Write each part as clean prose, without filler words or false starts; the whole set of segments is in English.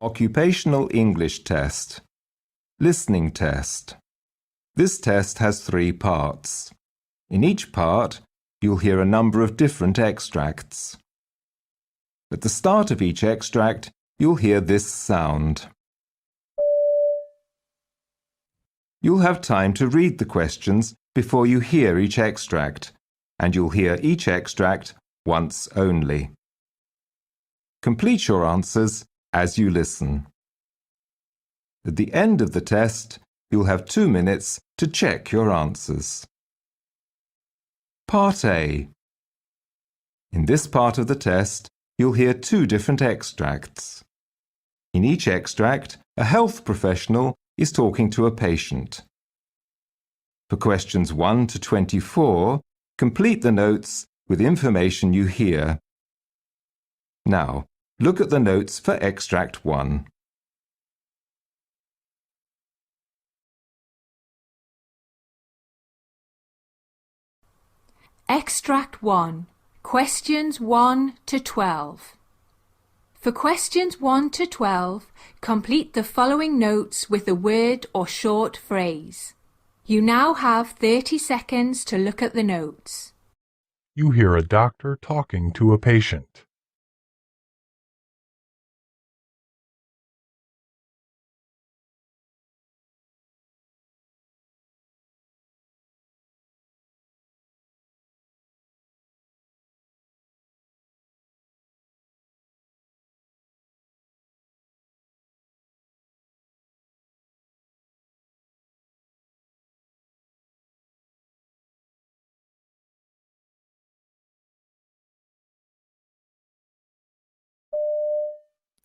Occupational English Test. Listening Test. This test has 3 parts. In each part, you'll hear a number of different extracts. At the start of each extract, you'll hear this sound. You'll have time to read the questions before you hear each extract, and you'll hear each extract once only. Complete your answers as you listen. At the end of the test, you'll have 2 minutes to check your answers. Part A. In this part of the test, you'll hear 2 different extracts. In each extract, a health professional is talking to a patient. For questions 1 to 24, complete the notes with information you hear. Now, look at the notes for extract 1. Extract 1. Questions 1 to 12. For questions 1 to 12, complete the following notes with a word or short phrase. You now have 30 seconds to look at the notes. You hear a doctor talking to a patient.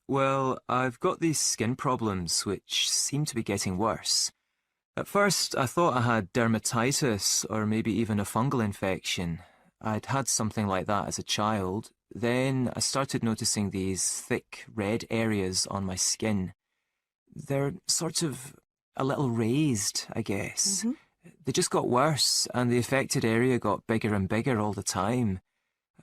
Well, I've got these skin problems which seem to be getting worse. At first, I thought I had dermatitis or maybe even a fungal infection. I'd had something like that as a child. Then I started noticing these thick red areas on my skin. They're sort of a little raised, I guess. They just got worse, and the affected area got bigger and bigger all the time.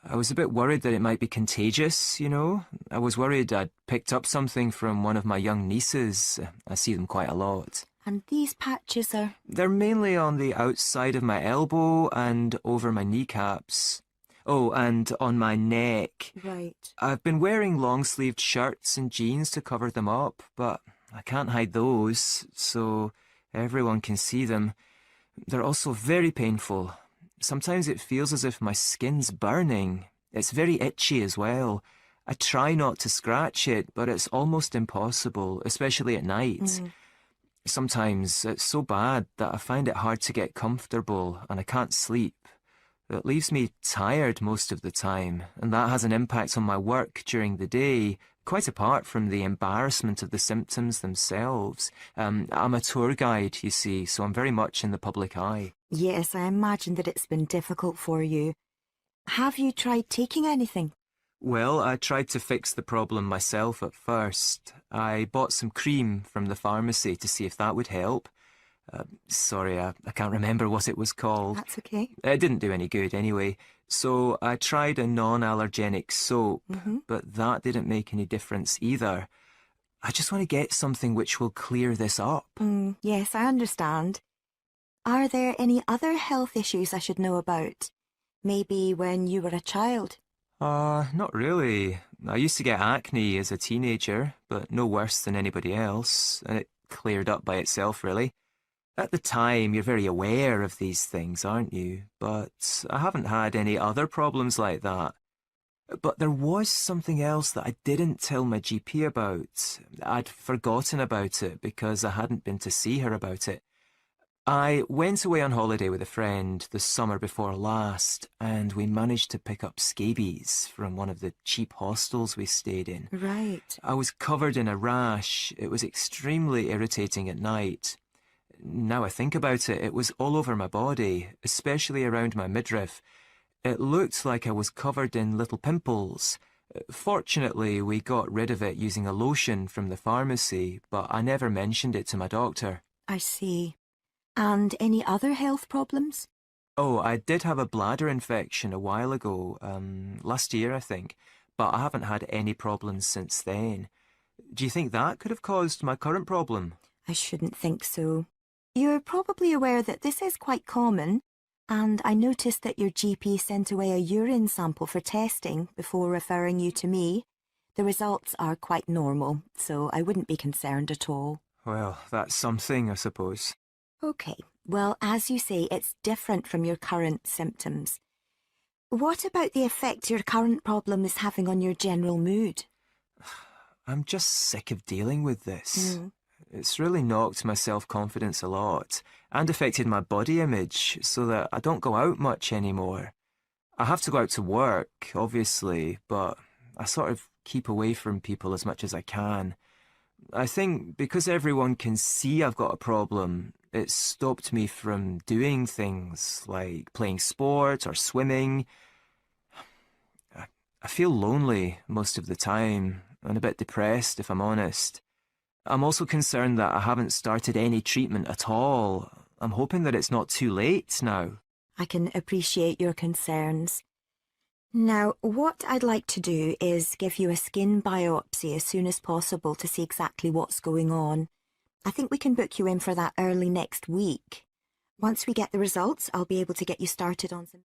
I was a bit worried that it might be contagious, you know. I was worried I'd picked up something from one of my young nieces. I see them quite a lot. And these patches are... They're mainly on the outside of my elbow and over my kneecaps. Oh, and on my neck. Right. I've been wearing long-sleeved shirts and jeans to cover them up, but I can't hide those, so everyone can see them. They're also very painful. Sometimes it feels as if my skin's burning. It's very itchy as well. I try not to scratch it, but it's almost impossible, especially at night. Sometimes it's so bad that I find it hard to get comfortable and I can't sleep. It leaves me tired most of the time, and that has an impact on my work during the day, quite apart from the embarrassment of the symptoms themselves. I'm a tour guide, you see, so I'm very much in the public eye. Yes, I imagine that it's been difficult for you. Have you tried taking anything? Well, I tried to fix the problem myself at first. I bought some cream from the pharmacy to see if that would help. Sorry, I can't remember what it was called. That's okay. It didn't do any good anyway. So I tried a non-allergenic soap, but that didn't make any difference either. I just want to get something which will clear this up. Yes, I understand. Are there any other health issues I should know about? Maybe when you were a child? Not really. I used to get acne as a teenager, but no worse than anybody else, and it cleared up by itself, really. At the time, you're very aware of these things, aren't you? But I haven't had any other problems like that. But there was something else that I didn't tell my GP about. I'd forgotten about it because I hadn't been to see her about it. I went away on holiday with a friend the summer before last, and we managed to pick up scabies from one of the cheap hostels we stayed in. Right. I was covered in a rash. It was extremely irritating at night. Now I think about it, it was all over my body, especially around my midriff. It looked like I was covered in little pimples. Fortunately, we got rid of it using a lotion from the pharmacy, but I never mentioned it to my doctor. I see. And any other health problems? Oh, I did have a bladder infection a while ago, last year I think, but I haven't had any problems since then. Do you think that could have caused my current problem? I shouldn't think so. You're probably aware that this is quite common, and I noticed that your GP sent away a urine sample for testing before referring you to me. The results are quite normal, so I wouldn't be concerned at all. Well, that's something, I suppose. Okay, well, as you say, it's different from your current symptoms. What about the effect your current problem is having on your general mood? I'm just sick of dealing with this. It's really knocked my self-confidence a lot and affected my body image so that I don't go out much anymore. I have to go out to work, obviously, but I sort of keep away from people as much as I can. I think because everyone can see I've got a problem, it's stopped me from doing things like playing sport or swimming. I feel lonely most of the time and a bit depressed, if I'm honest. I'm also concerned that I haven't started any treatment at all. I'm hoping that it's not too late now. I can appreciate your concerns. Now, what I'd like to do is give you a skin biopsy as soon as possible to see exactly what's going on. I think we can book you in for that early next week. Once we get the results, I'll be able to get you started on some...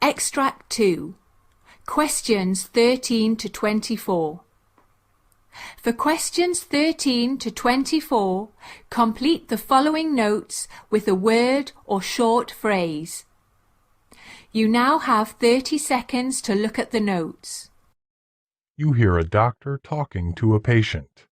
Extract 2. Questions 13 to 24. For questions 13 to 24, complete the following notes with a word or short phrase. You now have 30 seconds to look at the notes. You hear a doctor talking to a patient.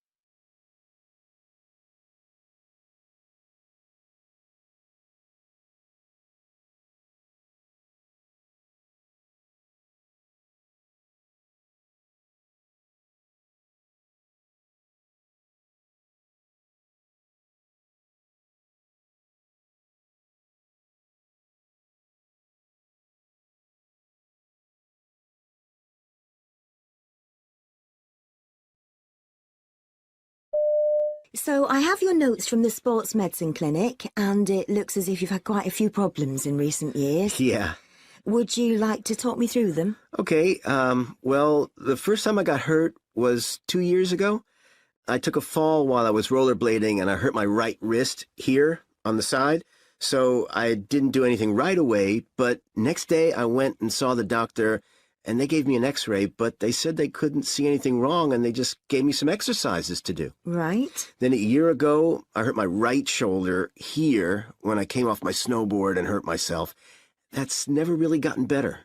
So I have your notes from the sports medicine clinic, and it looks as if you've had quite a few problems in recent years. Yeah. Would you like to talk me through them? Okay, well, the first time I got hurt was 2 years ago. I took a fall while I was rollerblading and I hurt my right wrist here on the side. So I didn't do anything right away, but next day I went and saw the doctor and they gave me an x-ray, but they said they couldn't see anything wrong and they just gave me some exercises to do. Right. Then a year ago, I hurt my right shoulder here when I came off my snowboard and hurt myself. That's never really gotten better.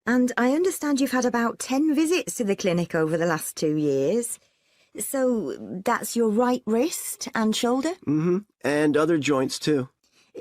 And I understand you've had about 10 visits to the clinic over the last 2 years. So that's your right wrist and shoulder? Mm-hmm. And other joints, too.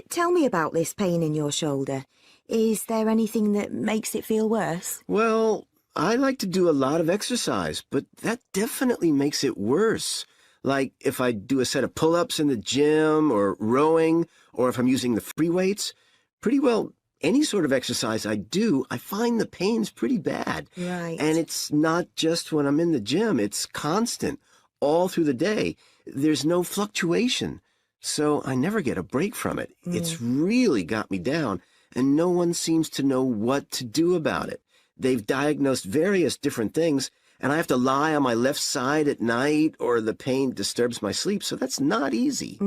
Tell me about this pain in your shoulder. Is there anything that makes it feel worse? Well, I like to do a lot of exercise, but that definitely makes it worse. Like if I do a set of pull-ups in the gym or rowing, or if I'm using the free weights, pretty well any sort of exercise I do, I find the pain's pretty bad. Right. And it's not just when I'm in the gym, it's constant, all through the day. There's no fluctuation, so I never get a break from it. It's really got me down, and no one seems to know what to do about it. They've diagnosed various different things, and I have to lie on my left side at night or the pain disturbs my sleep, so that's not easy.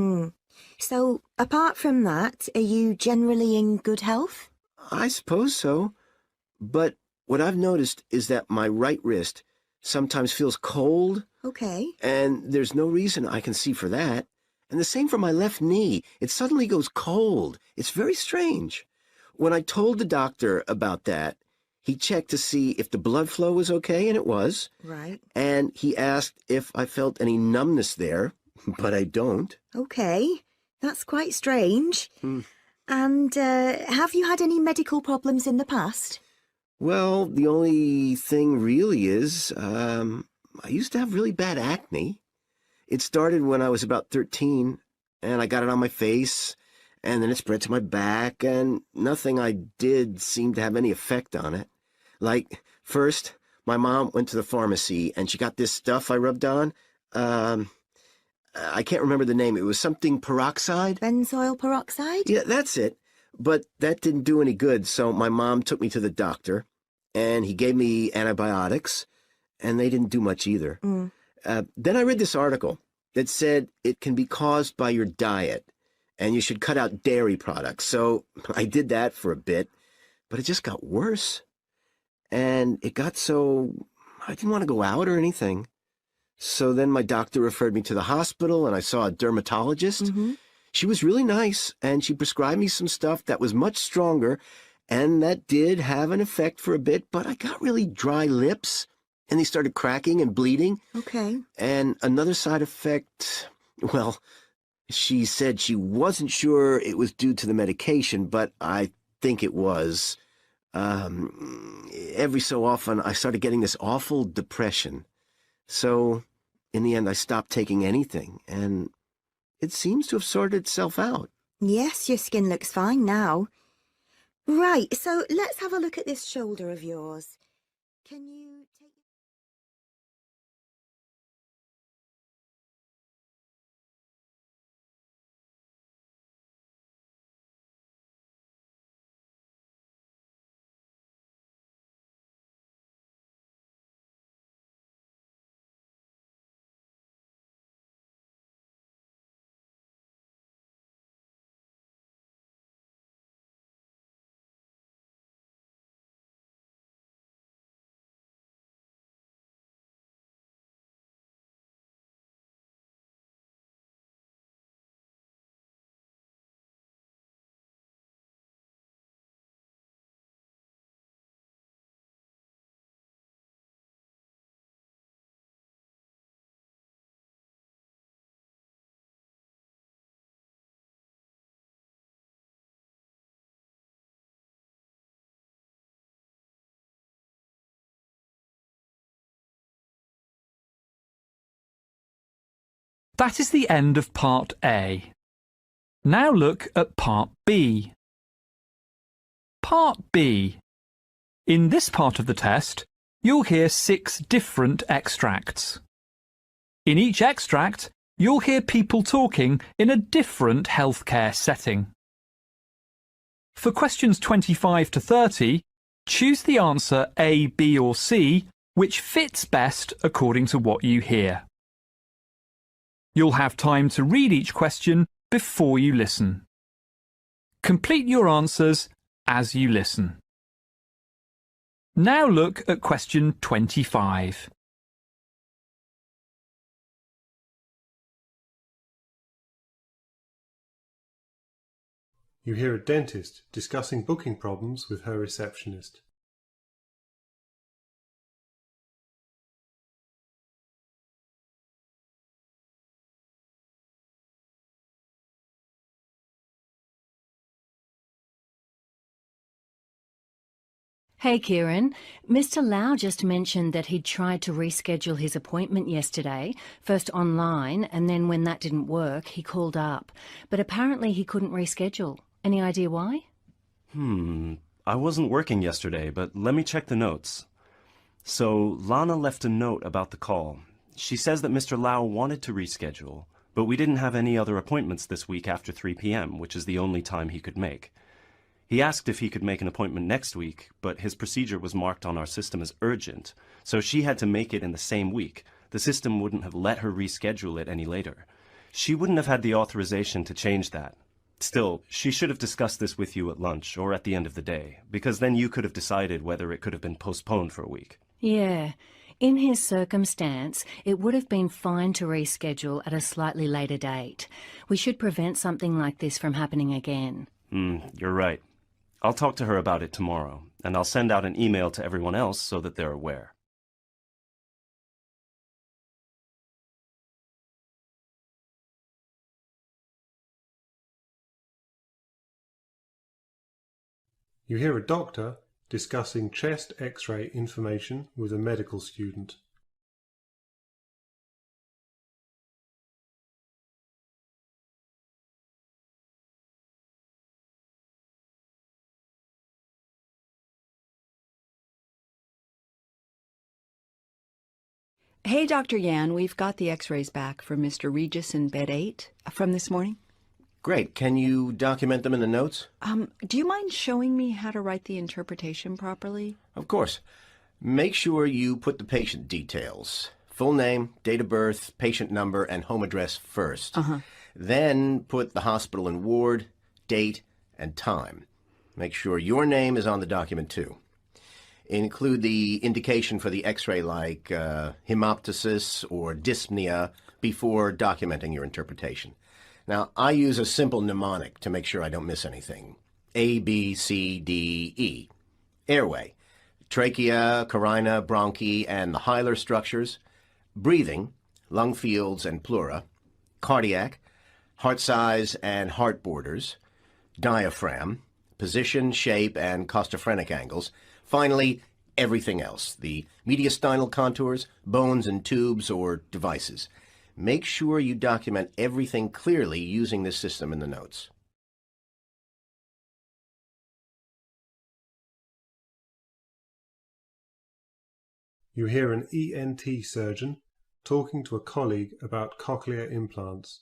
So, apart from that, are you generally in good health? I suppose so. But what I've noticed is that my right wrist sometimes feels cold, Okay. and there's no reason I can see for that. And the same for my left knee. It suddenly goes cold. It's very strange. When I told the doctor about that, he checked to see if the blood flow was okay, and it was. Right. And he asked if I felt any numbness there, but I don't. Okay. That's quite strange. And have you had any medical problems in the past? Well, the only thing really is, I used to have really bad acne. It started when I was about 13, and I got it on my face, and then it spread to my back, and nothing I did seemed to have any effect on it. Like, first, my mom went to the pharmacy, and she got this stuff I rubbed on. I can't remember the name. It was something peroxide. Benzoyl peroxide? Yeah, that's it. But that didn't do any good, so my mom took me to the doctor, and he gave me antibiotics, and they didn't do much either. Then I read this article that said it can be caused by your diet, and you should cut out dairy products. So I did that for a bit, but it just got worse. And it got so I didn't want to go out or anything. So then my doctor referred me to the hospital, and I saw a dermatologist. She was really nice, and she prescribed me some stuff that was much stronger, and that did have an effect for a bit, but I got really dry lips, and they started cracking and bleeding. Okay. And another side effect, well, she said she wasn't sure it was due to the medication, but I think it was. Every so often, I started getting this awful depression. So, in the end, I stopped taking anything, and it seems to have sorted itself out. Yes, your skin looks fine now. Right, so let's have a look at this shoulder of yours. Can you take... That is the end of Part A. Now look at Part B. Part B. In this part of the test, you'll hear 6 different extracts. In each extract, you'll hear people talking in a different healthcare setting. For questions 25 to 30, choose the answer A, B or C which fits best according to what you hear. You'll have time to read each question before you listen. Complete your answers as you listen. Now look at question 25. You hear a dentist discussing booking problems with her receptionist. Hey Kieran, Mr. Lau just mentioned that he'd tried to reschedule his appointment yesterday, first online, and then when that didn't work, he called up. But apparently he couldn't reschedule. Any idea why? I wasn't working yesterday, but let me check the notes. So, Lana left a note about the call. She says that Mr. Lau wanted to reschedule, but we didn't have any other appointments this week after 3 p.m., which is the only time he could make. He asked if he could make an appointment next week, but his procedure was marked on our system as urgent, so she had to make it in the same week. The system wouldn't have let her reschedule it any later. She wouldn't have had the authorization to change that. Still, she should have discussed this with you at lunch or at the end of the day, because then you could have decided whether it could have been postponed for a week. Yeah. In his circumstance, it would have been fine to reschedule at a slightly later date. We should prevent something like this from happening again. You're right. I'll talk to her about it tomorrow, and I'll send out an email to everyone else so that they're aware. You hear a doctor discussing chest X-ray information with a medical student. Hey, Dr. Yan, we've got the X-rays back from Mr. Regis in bed 8 from this morning. Great. Can you document them in the notes? Do you mind showing me how to write the interpretation properly? Of course. Make sure you put the patient details. Full name, date of birth, patient number, and home address first. Then put the hospital and ward, date, and time. Make sure your name is on the document too. Include the indication for the X-ray like hemoptysis or dyspnea before documenting your interpretation. Now, I use a simple mnemonic to make sure I don't miss anything. A, B, C, D, E. Airway, trachea, carina, bronchi, and the hilar structures. Breathing, lung fields and pleura. Cardiac, heart size and heart borders. Diaphragm, position, shape, and costophrenic angles. Finally, everything else, the mediastinal contours, bones and tubes or devices. Make sure you document everything clearly using this system in the notes. You hear an ENT surgeon talking to a colleague about cochlear implants.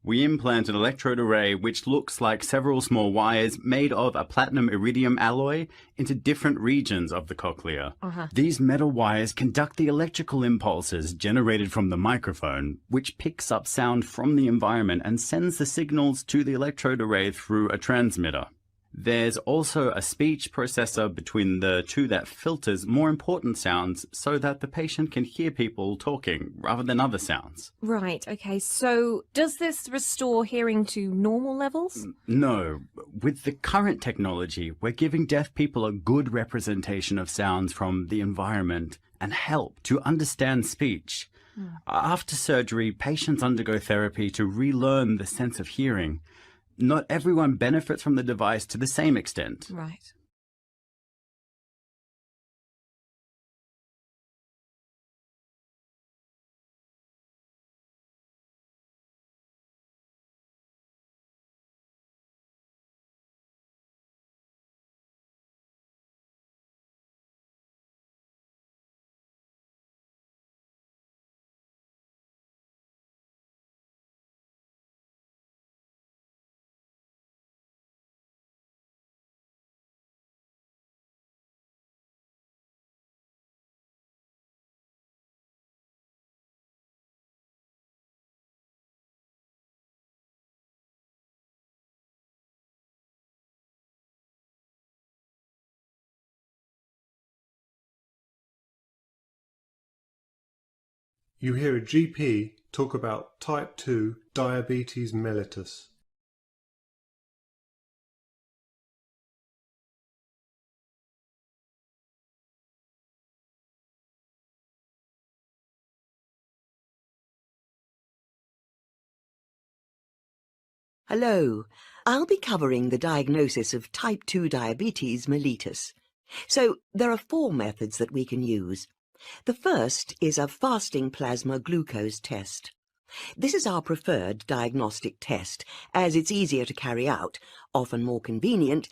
We implant an electrode array which looks like several small wires made of a platinum iridium alloy into different regions of the cochlea. These metal wires conduct the electrical impulses generated from the microphone, which picks up sound from the environment and sends the signals to the electrode array through a transmitter. There's also a speech processor between the two that filters more important sounds so that the patient can hear people talking rather than other sounds. Right, okay. So does this restore hearing to normal levels? No. With the current technology, we're giving deaf people a good representation of sounds from the environment and help to understand speech. After surgery, patients undergo therapy to relearn the sense of hearing. Not everyone benefits from the device to the same extent. Right. You hear a GP talk about type 2 diabetes mellitus. Hello. I'll be covering the diagnosis of type 2 diabetes mellitus. So there are 4 methods that we can use. The first is a fasting plasma glucose test. This is our preferred diagnostic test, as it's easier to carry out, often more convenient,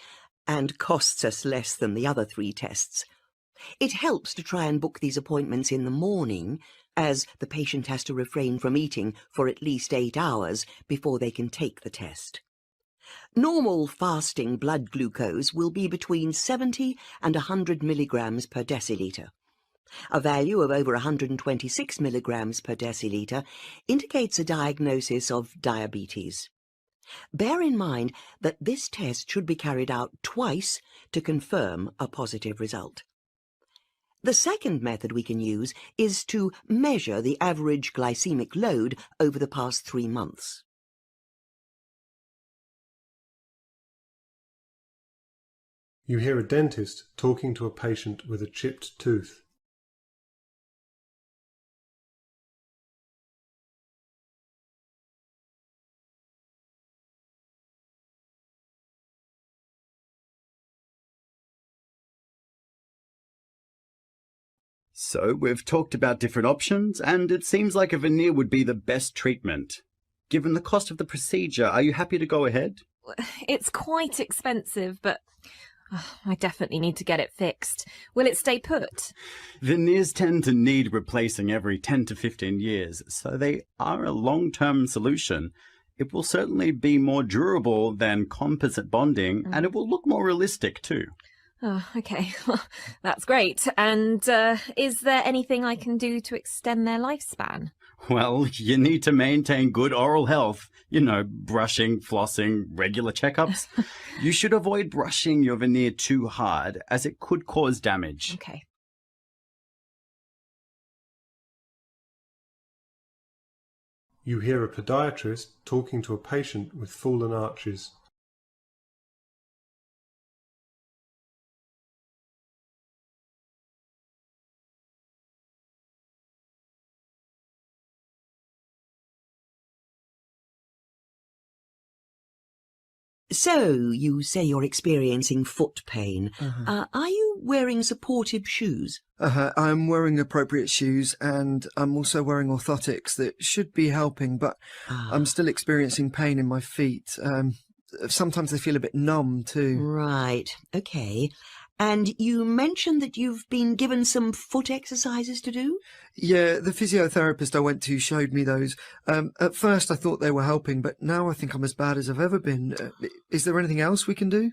and costs us less than the other 3 tests. It helps to try and book these appointments in the morning, as the patient has to refrain from eating for at least 8 hours before they can take the test. Normal fasting blood glucose will be between 70 and 100 milligrams per deciliter. A value of over 126 milligrams per deciliter indicates a diagnosis of diabetes. Bear in mind that this test should be carried out twice to confirm a positive result. The second method we can use is to measure the average glycemic load over the past 3 months. You hear a dentist talking to a patient with a chipped tooth. So we've talked about different options, and it seems like a veneer would be the best treatment. Given the cost of the procedure, are you happy to go ahead? It's quite expensive, but I definitely need to get it fixed. Will it stay put? Veneers tend to need replacing every 10 to 15 years, so they are a long-term solution. It will certainly be more durable than composite bonding, and it will look more realistic too. Oh, okay. That's great. And is there anything I can do to extend their lifespan? Well, you need to maintain good oral health. You know, brushing, flossing, regular checkups. You should avoid brushing your veneer too hard, as it could cause damage. Okay. You hear a podiatrist talking to a patient with fallen arches. So, you say you're experiencing foot pain. Are you wearing supportive shoes? I'm wearing appropriate shoes, and I'm also wearing orthotics that should be helping, but I'm still experiencing pain in my feet. Sometimes they feel a bit numb too. Right, okay. And you mentioned that you've been given some foot exercises to do? Yeah, the physiotherapist I went to showed me those. At first I thought they were helping, but now I think I'm as bad as I've ever been. Is there anything else we can do?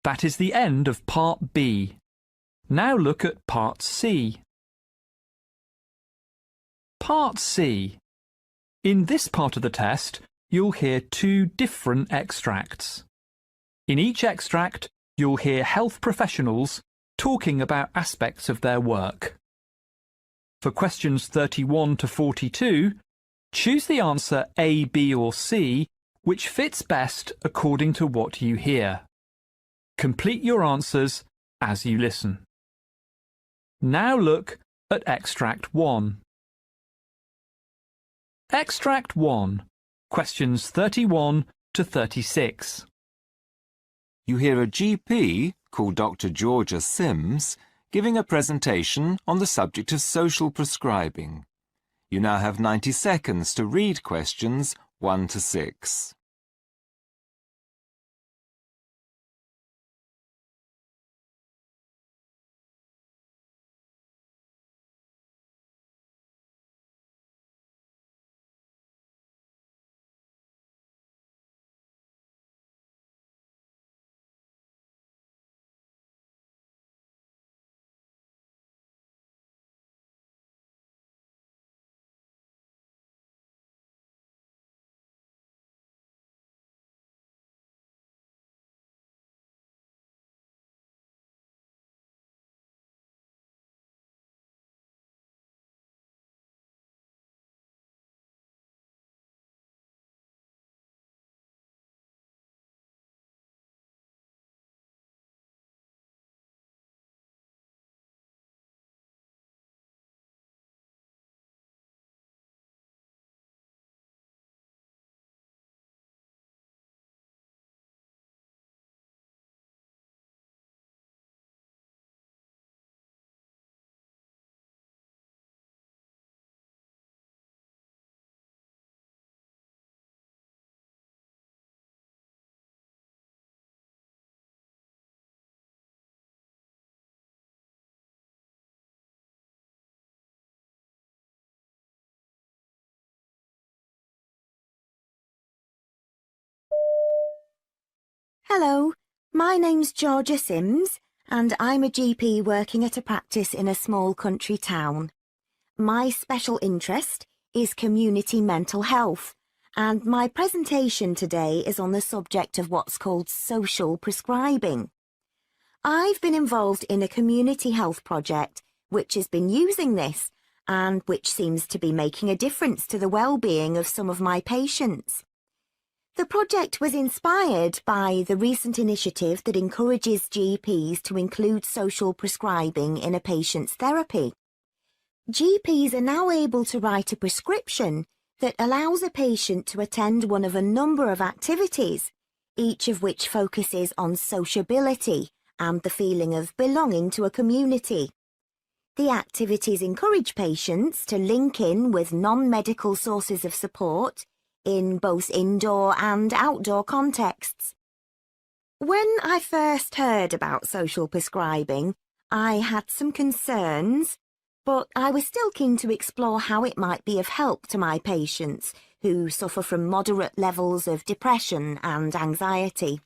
That is the end of Part B. Now look at Part C. Part C. In this part of the test, you'll hear 2 different extracts. In each extract, you'll hear health professionals talking about aspects of their work. For questions 31 to 42, choose the answer A, B or C, which fits best according to what you hear. Complete your answers as you listen. Now look at Extract 1. Extract 1, questions 31 to 36. You hear a GP, called Dr. Georgia Sims, giving a presentation on the subject of social prescribing. You now have 90 seconds to read questions 1 to 6. Hello, my name's Georgia Sims, and I'm a GP working at a practice in a small country town. My special interest is community mental health, and my presentation today is on the subject of what's called social prescribing. I've been involved in a community health project which has been using this and which seems to be making a difference to the well-being of some of my patients. The project was inspired by the recent initiative that encourages GPs to include social prescribing in a patient's therapy. GPs are now able to write a prescription that allows a patient to attend one of a number of activities, each of which focuses on sociability and the feeling of belonging to a community. The activities encourage patients to link in with non-medical sources of support in both indoor and outdoor contexts. When I first heard about social prescribing, I had some concerns, but I was still keen to explore how it might be of help to my patients who suffer from moderate levels of depression and anxiety.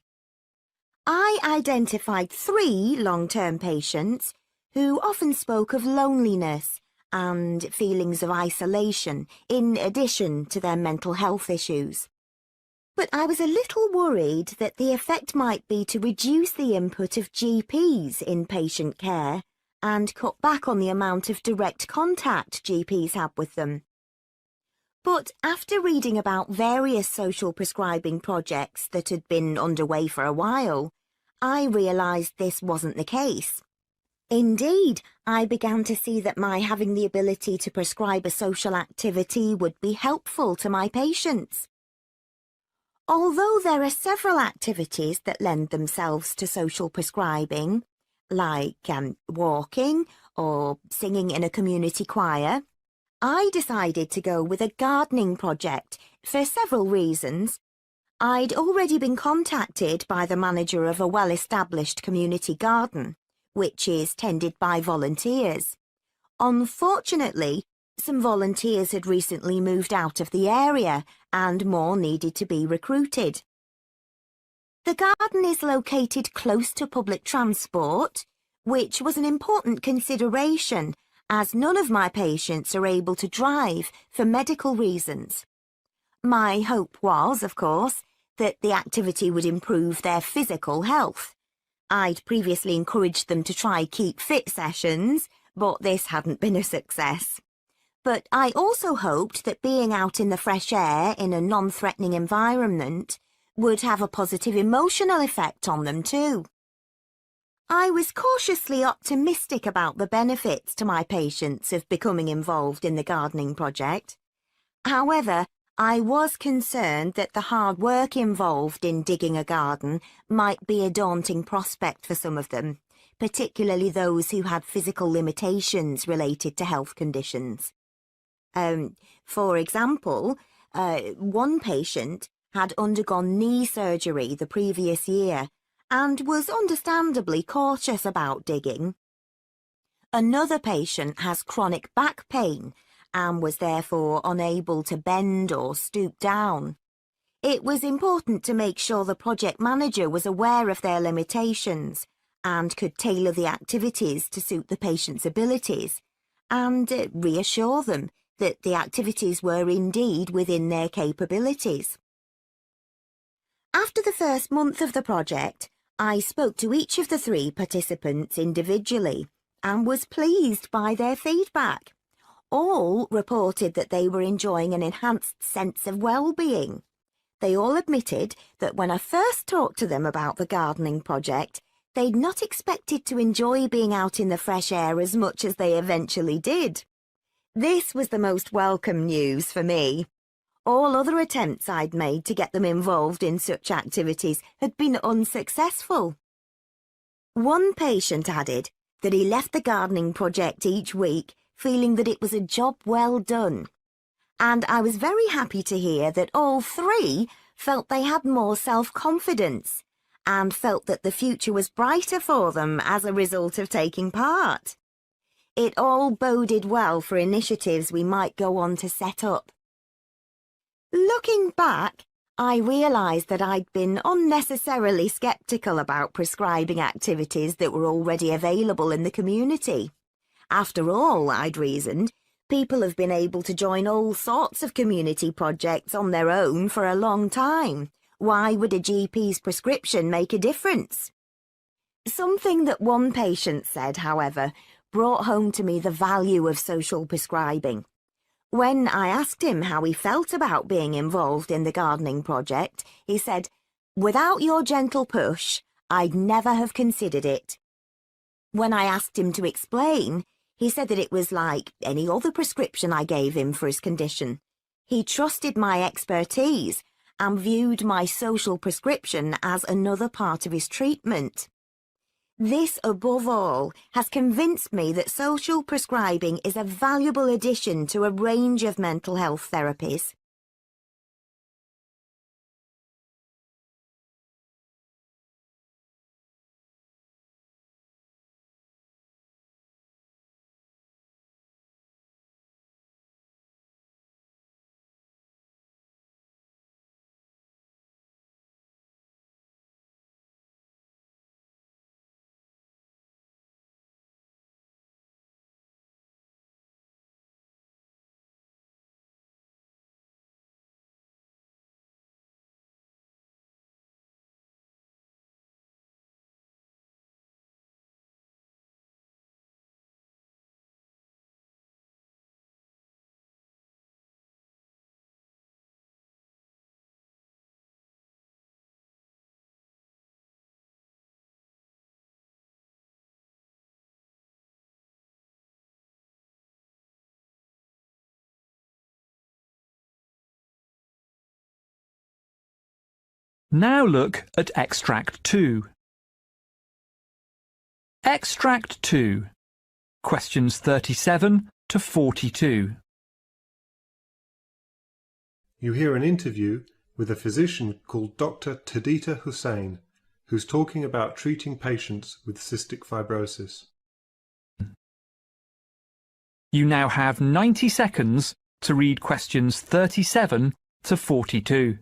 I identified 3 long-term patients who often spoke of loneliness and feelings of isolation in addition to their mental health issues. But I was a little worried that the effect might be to reduce the input of GPs in patient care and cut back on the amount of direct contact GPs have with them. But after reading about various social prescribing projects that had been underway for a while, I realised this wasn't the case. Indeed, I began to see that my having the ability to prescribe a social activity would be helpful to my patients. Although there are several activities that lend themselves to social prescribing, like walking or singing in a community choir, I decided to go with a gardening project for several reasons. I'd already been contacted by the manager of a well-established community garden, which is tended by volunteers. Unfortunately, some volunteers had recently moved out of the area and more needed to be recruited. The garden is located close to public transport, which was an important consideration as none of my patients are able to drive for medical reasons. My hope was, of course, that the activity would improve their physical health. I'd previously encouraged them to try keep fit sessions, but this hadn't been a success. But I also hoped that being out in the fresh air in a non-threatening environment would have a positive emotional effect on them too. I was cautiously optimistic about the benefits to my patients of becoming involved in the gardening project. However, I was concerned that the hard work involved in digging a garden might be a daunting prospect for some of them, particularly those who had physical limitations related to health conditions. For example, one patient had undergone knee surgery the previous year and was understandably cautious about digging. Another patient has chronic back pain and was therefore unable to bend or stoop down. It was important to make sure the project manager was aware of their limitations and could tailor the activities to suit the patient's abilities and reassure them that the activities were indeed within their capabilities. After the first month of the project, I spoke to each of the 3 participants individually and was pleased by their feedback. All reported that they were enjoying an enhanced sense of well-being. They all admitted that when I first talked to them about the gardening project, they'd not expected to enjoy being out in the fresh air as much as they eventually did. This was the most welcome news for me. All other attempts I'd made to get them involved in such activities had been unsuccessful. One patient added that he left the gardening project each week feeling that it was a job well done. And I was very happy to hear that all 3 felt they had more self-confidence and felt that the future was brighter for them as a result of taking part. It all boded well for initiatives we might go on to set up. Looking back, I realised that I'd been unnecessarily sceptical about prescribing activities that were already available in the community. After all, I'd reasoned, people have been able to join all sorts of community projects on their own for a long time. Why would a GP's prescription make a difference? Something that one patient said, however, brought home to me the value of social prescribing. When I asked him how he felt about being involved in the gardening project, he said, "Without your gentle push, I'd never have considered it." When I asked him to explain, he said that it was like any other prescription I gave him for his condition. He trusted my expertise and viewed my social prescription as another part of his treatment. This, above all, has convinced me that social prescribing is a valuable addition to a range of mental health therapies. Now look at Extract 2. Extract 2, questions 37 to 42. You hear an interview with a physician called Dr. Tadita Hussain, who's talking about treating patients with cystic fibrosis. You now have 90 seconds to read questions 37 to 42.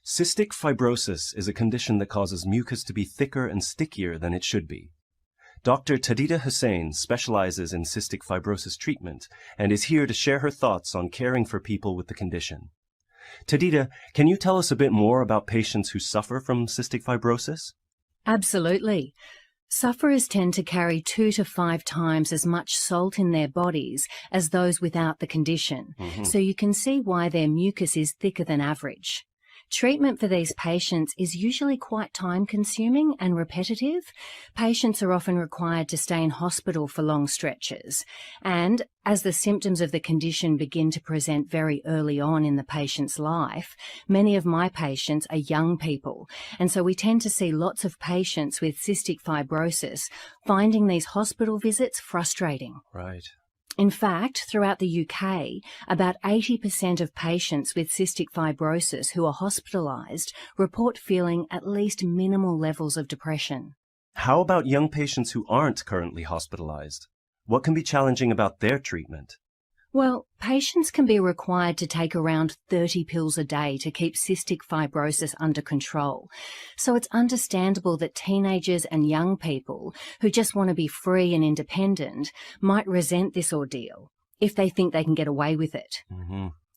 Cystic fibrosis is a condition that causes mucus to be thicker and stickier than it should be. Dr. Tadita Hussain specializes in cystic fibrosis treatment and is here to share her thoughts on caring for people with the condition. Tadita, can you tell us a bit more about patients who suffer from cystic fibrosis? Absolutely. Sufferers tend to carry 2 to 5 times as much salt in their bodies as those without the condition, so you can see why their mucus is thicker than average. Treatment for these patients is usually quite time-consuming and repetitive. Patients are often required to stay in hospital for long stretches, and as the symptoms of the condition begin to present very early on in the patient's life, many of my patients are young people, and so we tend to see lots of patients with cystic fibrosis finding these hospital visits frustrating. Right. In fact, throughout the UK, about 80% of patients with cystic fibrosis who are hospitalised report feeling at least minimal levels of depression. How about young patients who aren't currently hospitalized? What can be challenging about their treatment? Well, patients can be required to take around 30 pills a day to keep cystic fibrosis under control. So it's understandable that teenagers and young people who just want to be free and independent might resent this ordeal if they think they can get away with it.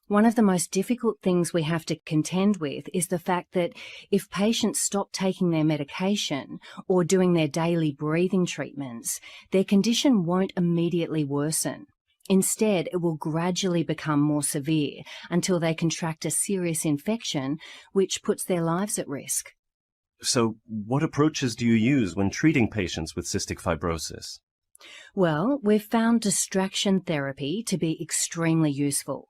One of the most difficult things we have to contend with is the fact that if patients stop taking their medication or doing their daily breathing treatments, their condition won't immediately worsen. Instead, it will gradually become more severe until they contract a serious infection, which puts their lives at risk. So, what approaches do you use when treating patients with cystic fibrosis? Well, we've found distraction therapy to be extremely useful.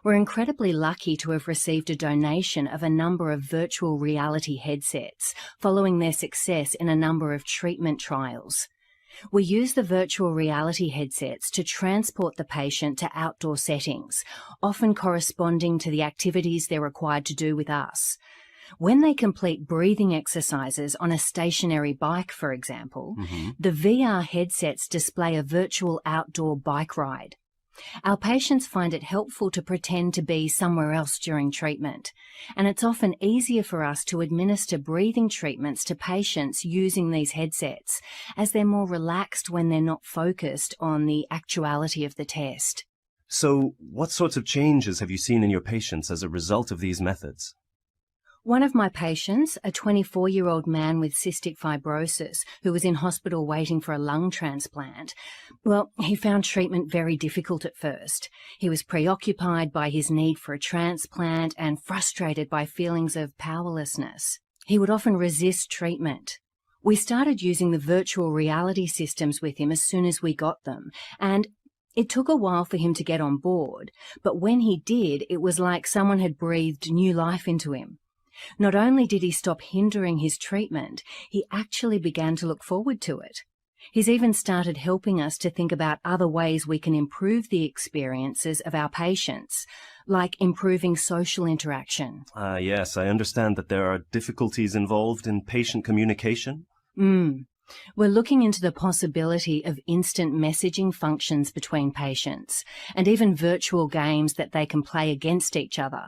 We're incredibly lucky to have received a donation of a number of virtual reality headsets following their success in a number of treatment trials. We use the virtual reality headsets to transport the patient to outdoor settings, often corresponding to the activities they're required to do with us. When they complete breathing exercises on a stationary bike, for example, the VR headsets display a virtual outdoor bike ride. Our patients find it helpful to pretend to be somewhere else during treatment, and it's often easier for us to administer breathing treatments to patients using these headsets, as they're more relaxed when they're not focused on the actuality of the test. So, what sorts of changes have you seen in your patients as a result of these methods? One of my patients, a 24-year-old man with cystic fibrosis who was in hospital waiting for a lung transplant, well, he found treatment very difficult at first. He was preoccupied by his need for a transplant and frustrated by feelings of powerlessness. He would often resist treatment. We started using the virtual reality systems with him as soon as we got them, and it took a while for him to get on board, but when he did, it was like someone had breathed new life into him. Not only did he stop hindering his treatment, he actually began to look forward to it. He's even started helping us to think about other ways we can improve the experiences of our patients, like improving social interaction. Yes, I understand that there are difficulties involved in patient communication. We're looking into the possibility of instant messaging functions between patients, and even virtual games that they can play against each other.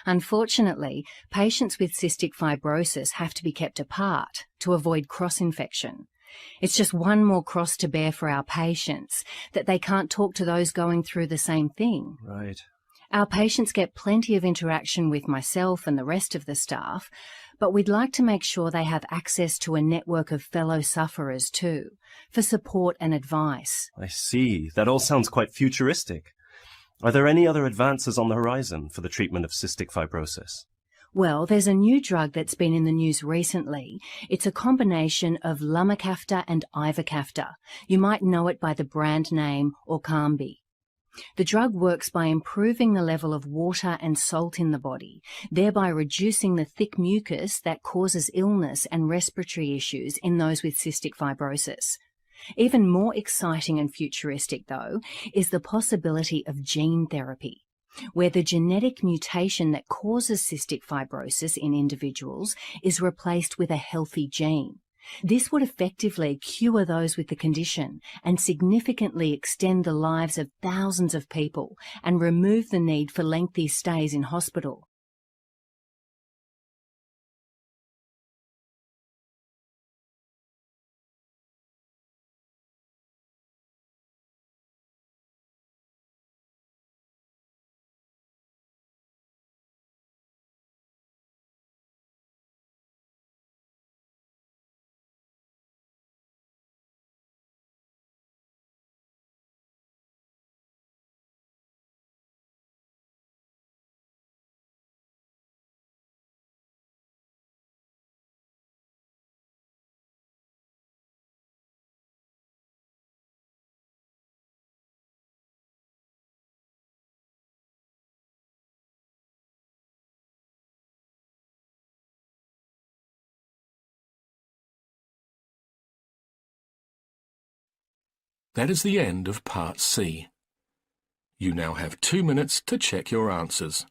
Unfortunately, patients with cystic fibrosis have to be kept apart to avoid cross-infection. It's just one more cross to bear for our patients, that they can't talk to those going through the same thing. Right. Our patients get plenty of interaction with myself and the rest of the staff, but we'd like to make sure they have access to a network of fellow sufferers too, for support and advice. I see. That all sounds quite futuristic. Are there any other advances on the horizon for the treatment of cystic fibrosis? Well, there's a new drug that's been in the news recently. It's a combination of lumacaftor and ivacaftor. You might know it by the brand name Orkambi. The drug works by improving the level of water and salt in the body, thereby reducing the thick mucus that causes illness and respiratory issues in those with cystic fibrosis. Even more exciting and futuristic, though, is the possibility of gene therapy, where the genetic mutation that causes cystic fibrosis in individuals is replaced with a healthy gene. This would effectively cure those with the condition and significantly extend the lives of thousands of people and remove the need for lengthy stays in hospital. That is the end of Part C. You now have 2 minutes to check your answers.